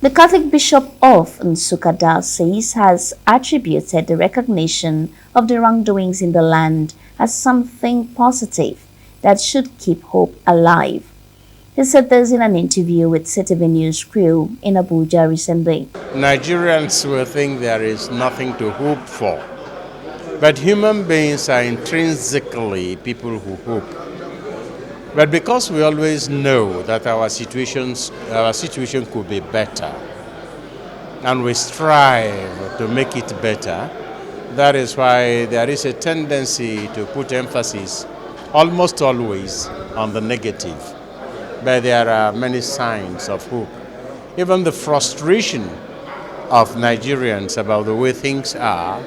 The Catholic Bishop of Nsukka Diocese has attributed the recognition of the wrongdoings in the land as something positive that should keep hope alive. He said this in an interview with CTV News crew in Abuja recently. Nigerians will think there is nothing to hope for, but human beings are intrinsically people who hope. But because we always know that our situation could be better, and we strive to make it better, that is why there is a tendency to put emphasis almost always on the negative. But there are many signs of hope. Even the frustration of Nigerians about the way things are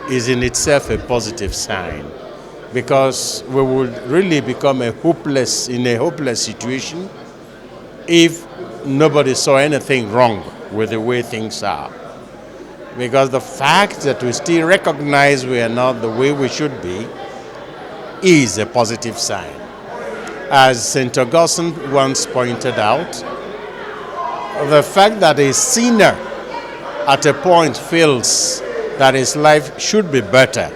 is in itself a positive sign, because we would really become in a hopeless situation if nobody saw anything wrong with the way things are. Because the fact that we still recognize we are not the way we should be is a positive sign. As St. Augustine once pointed out, the fact that a sinner at a point feels that his life should be better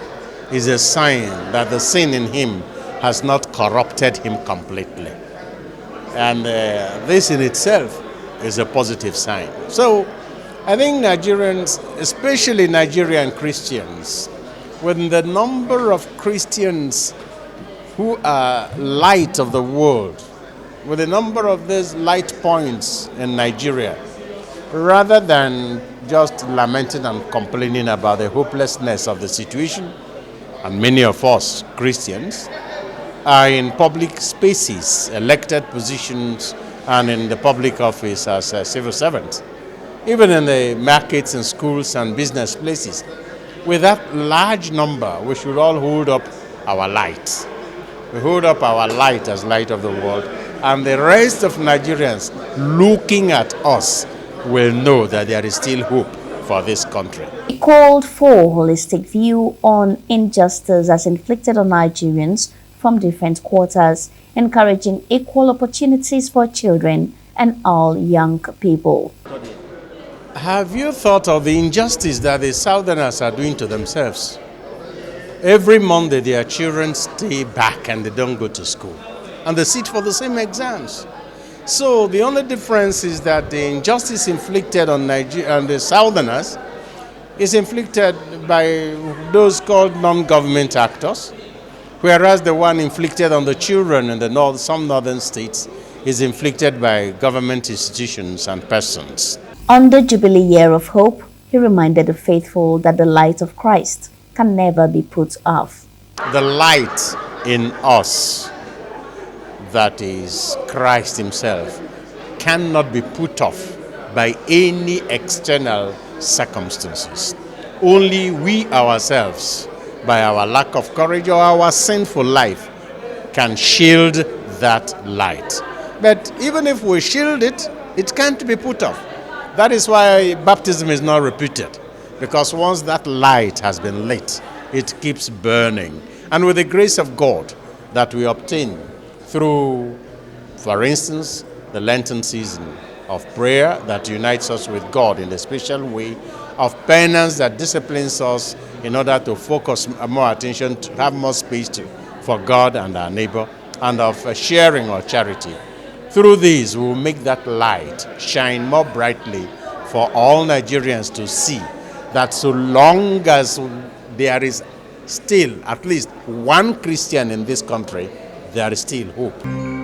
is a sign that the sin in him has not corrupted him completely. And this in itself is a positive sign. So I think Nigerians, especially Nigerian Christians, with the number of Christians who are light of the world, with the number of these light points in Nigeria, rather than just lamenting and complaining about the hopelessness of the situation, and many of us Christians are in public spaces, elected positions, and in the public office as civil servants, even in the markets and schools and business places. With that large number, we should all hold up our light. We hold up our light as light of the world, and the rest of Nigerians looking at us will know that there is still hope for this country. He called for a holistic view on injustice as inflicted on Nigerians from different quarters, encouraging equal opportunities for children and all young people. Have you thought of the injustice that the Southerners are doing to themselves? Every Monday their children stay back and they don't go to school, and they sit for the same exams. So the only difference is that the injustice inflicted on the Southerners is inflicted by those called non-government actors, whereas the one inflicted on the children in some northern states is inflicted by government institutions and persons. On the Jubilee Year of Hope, he reminded the faithful that the light of Christ can never be put off. The light in us, that is Christ himself, cannot be put off by any external circumstances. Only we ourselves, by our lack of courage or our sinful life, can shield that light. But even if we shield it, it can't be put off. That is why baptism is not repeated, because once that light has been lit, it keeps burning. And with the grace of God that we obtain through, for instance, the Lenten season of prayer that unites us with God in a special way, of penance that disciplines us in order to focus more attention, to have more space for God and our neighbor, and of sharing or charity. Through these, we will make that light shine more brightly for all Nigerians to see that so long as there is still at least one Christian in this country, there is still hope.